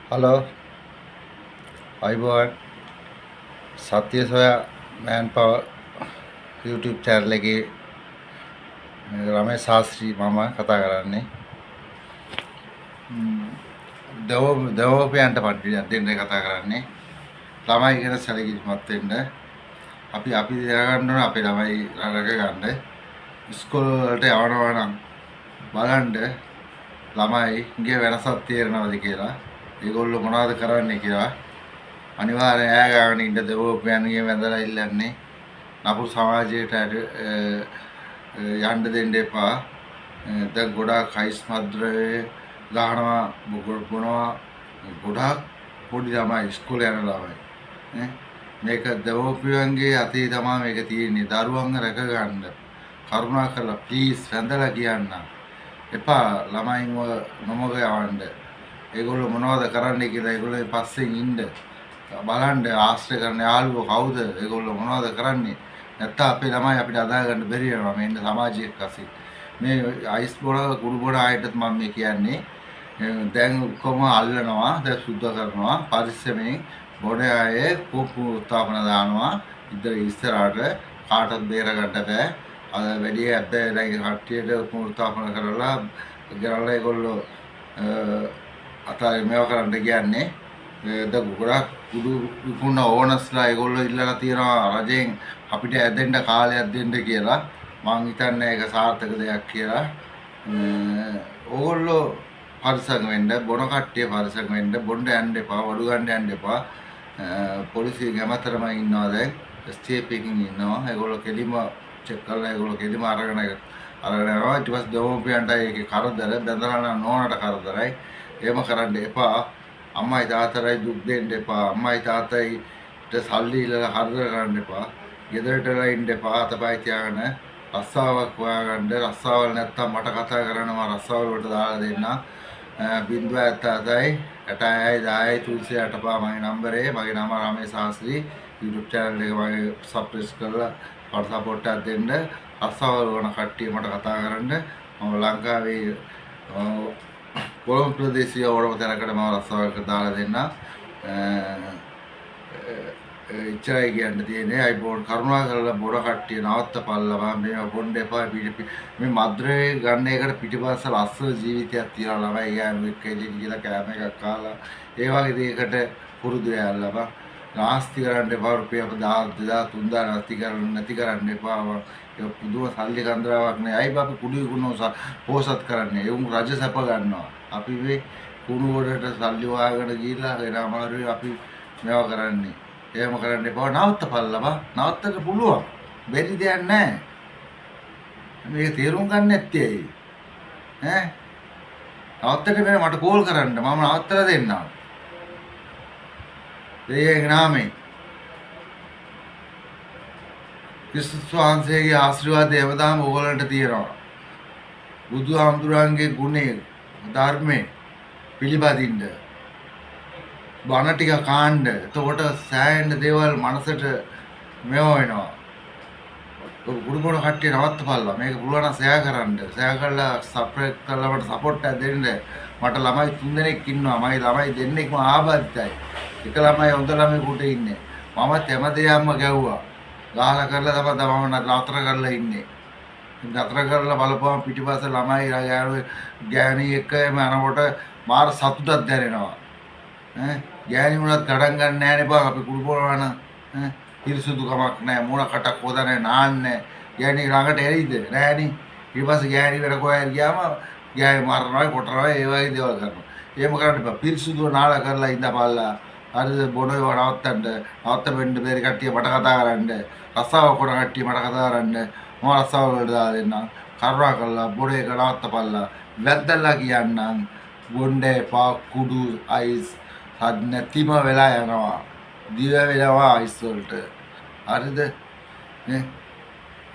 Hello අයිබෝන් සත්‍ය සොයා මෑන් පව YouTube channel එකේ රමේෂ් ශාස්ත්‍රී මම කතා කරන්නේ දෙවෝපියන්ට පඩියක් දෙන්න කතා කරන්නේ ළමයි ගැන සැලකිලිමත් වෙන්න අපි දැනගන්න ඕන අපේ ළමයි රැක ගන්න ඉස්කෝල වලට යවනවා නම් බලන්න ළමයිගේ වෙනසක් තේරෙනවද කියලා ඒගොල්ලෝ මොනවද කරන්නේ කියලා අනිවාර්යෙන් ඈ ගාගෙන ඉන්න දෙවෝපියන්ගේ වැඳලා ඉල්ලන්නේ නපුරු සමාජයට යන්න දෙන්න එපා. දැන් ගොඩාක් හයිස් මද්ද්‍රව්‍ය ගහනවා බොනවා ගොඩාක් පොඩි ළමයි ඉස්කෝලේ යන ළමයි මේක දෙවෝපියන්ගේ අතේ තමයි මේක තියෙන්නේ. දරුවන්ව රැක ගන්න කරුණා කරලා ප්ලීස් වැඳලා කියන්න එපා. ළමයින්ව නොමග යවන්න. ඒගොල්ලෝ මොනවද කරන්නේ කියලා ඒගොල්ලෝ පස්සෙන් ඉන්න බලන්න. ආශ්‍රය කරන යාළුවෝ කවුද? ඒගොල්ලෝ මොනවද කරන්නේ? නැත්තම් අපේ ළමයි අපිට අදා ගන්න බැරි වෙනවා මේ ඉන්න සමාජයේ කසින්. මේ අයිස් බොන කුඩු බොන ආයතත් මම මේ කියන්නේ දැන් කොහොම අල්ලනවා දැන් සුද්ධ කරනවා පරිස්සමෙන් බොන ආයේ කෝපු උත්තාපන දානවා ඉස්සරහට කාටවත් බේර ගන්න බෑ. අද වැඩි ඇද්දයි කට්ටියට උත්තාපන කරලා ගරලා ඒගොල්ලෝ අතයි මේව කරන්න කියන්නේ ගොඩක් කුඩු විකුණන ඕනස්ලා ඒගොල්ලෝ ඉල්ලලා තියෙනවා රජෙන් අපිට ඇදෙන්න කාලයක් දෙන්න කියලා. මං හිතන්නේ ඒක සාර්ථක දෙයක් කියලා. ඕගොල්ලෝ පරිසම් වෙන්න බොන කට්ටිය පරිසම් වෙන්න බොන්න යන්න එපා වඩු ගන්න යන්න එපා. පොලිසිය ගැමතරම ඉන්නවා දැන් ස්ටේප් එකකින් ඉන්නවා. ඒගොල්ලෝ කෙලිම චෙක් කරලා ඒගොල්ලෝ කෙලිම අරගෙන යනවා. ඊට පස්සේ දෙමෝපියන්ට ඒකේ කරදර බඳලා නෝනට කරදරයි. එහෙම කරන්න එපා. අම්මයි තාත්තයි දුක් දෙන්න එපා. අම්මයි තාත්තයිට සල්ලි ඉල්ලලා හරදර කරන්න එපා. ගෙදරටලා ඉන්න එපා. අතපය තියාගෙන රස්සාවක් හොයාගන්න. රස්සාවල් නැත්තම් මට කතා කරනවා රස්සාවල් වලට දාලා දෙන්න. 077 8යි 10යි 385 මගේ නම්බරේ. මගේ නම රමේෂ් ශාස්ත්‍රී. YouTube channel එක මගේ සබ්ස්ක්‍රයිබ් කරලා මට සපෝට් එකක් දෙන්න. රස්සාවල් වුණ කට්ටිය මට කතා කරන්න. මම ලංකාවේ කොළඹ ප්‍රදේශීය ඕනම තැනකට මම රස්සාවක දාලා දෙන්න. ඉච්චරයි කියන්න තියෙන්නේ. අයිබෝන් කරුණා කරලා බොර කට්ටිය නවත්තපල්ලා. මේවා බොන්න එපා. මේ මද්ද්‍රව්‍ය ගන්න එකට පිටිපස්ස ලස්සන ජීවිතයක් තියලා ළමයි ගෑනු එක්ක එළියට ගිහලා කෑම එකක් කාලා ඒ වගේ දෙයකට පුරුදු වෙලා බා. නාස්ති කරන්න එපා. රුපියල් 1000 3000 නැති කරන්න එපා. ඒ පුදුම සල්ලි කන්දරාවක් නෑ. අයි බාපි කුඩු විකුණනවා පෝසත් කරන්නේ. ඒ උන් රජ සැප ගන්නවා. අපි මේ කුණු වලට සල්ලි වාගෙන ගිහිල්ලා එන අමාරුයි අපි මේවා කරන්නේ. එහෙම කරන්න එපා. නවත්තපල්ලා බා. නවත්තන්න පුළුවන්. බැරි දෙයක් නෑ. මේක තේරුම් ගන්න නැත්තේ ඇයි? නවත්තන්න බෑ. මට කෝල් කරන්න. මම නවත්තලා දෙන්නම්. දෙයගේ නාමයෙන් ක්‍රිස්තුස් වහන්සේගේ ආශිර්වාදය හැමදාම ඕගොල්ලන්ට තියෙනවා. බුදුහාමුදුරන්ගේ ගුණේ ධර්මයේ පිළිපදින්න බණ ටික කාණ්ඩ. එතකොට සෑහෙන දේවල් මනසට මෙව වෙනවා. ගුරුබෝන කට්ටිය නවත්තපල්ලා. මේක පුළුවන් නම් ෂෙයා කරන්න. ෂෙයා කරලා සබ්ස්ක්‍රයිබ් කරලා මට සපෝට් එකක් දෙන්න. මට ළමයි 3 දෙනෙක් ඉන්නවා. මගේ ළමයි දෙන්නෙක්ම ආබාධිතයි. එක ළමයි හොඳ ළමයෙකුට ඉන්නේ. මමත් හැමදේම ගැව්වා. ගහලා කරලා තමයි මම නතර කරලා ඉන්නේ. නතර කරලා බලපුවම පිටිපස්ස ළමයි ගෑණි එක්ක යනකොට මාර සතුටක් දැනෙනවා. ගෑණි උනත් ගණන් ගන්න නෑනේ බං. අපි කුඩු බොනවන පිරිසුදු කමක් නෑ. මොන කටක් හොදන්නේ නාන්නේ. ගෑණි ළඟට එයිද නෑනේ. ඊට පස්සේ ගෑණි වෙන කොහෙන් ගියාම ගෑණි මරනවා කොටනවා ඒ වගේ දේවල් කරනවා. එහෙම කරන්න එපා. පිරිසුදුව නාලා කරලා ඉඳපල්ලා. හරිද? බොනව නවත්ත වෙන්න බැරි කට්ටිය මට කතා කරන්න. රස්සාව කරන කට්ටිය මට කතා කරන්න. මම රස්සාව වලට දාලා දෙන්නම්. කරුණා කරලා බොන එක නවත්තපල්ලා. වැද්දලා කියන්නම්. බොන්නේ පා කුඩු අයිස් හද නැතිම වෙලා යනවා. දිව වෙනවා අයිස් වලට. හරිද?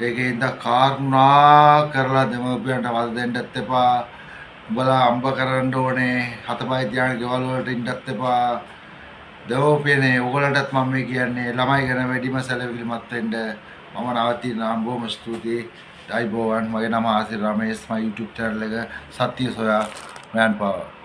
ඒකෙන්ද කරුණා කරලා දෙමව්පියන්ට වද දෙන්නත් එපා. උඹලා අම්බ කරන්න ඕනේ. හතපය තියාගෙන ගෙවල් වලට ඉන්නත් එපා. දෙවෝපියනේ ඔයගොල්ලන්ටත් මම මේ කියන්නේ ළමයි ගැන වැඩිම සැලකිලිමත් වෙන්න. මම නවතිනවා. බොහොම ස්තුතියි. අයිබෝවන්. මගේ නම ආසිර් රමේෂ්. මගේ YouTube channel එක සත්‍ය සොයා මෑන් පවර්.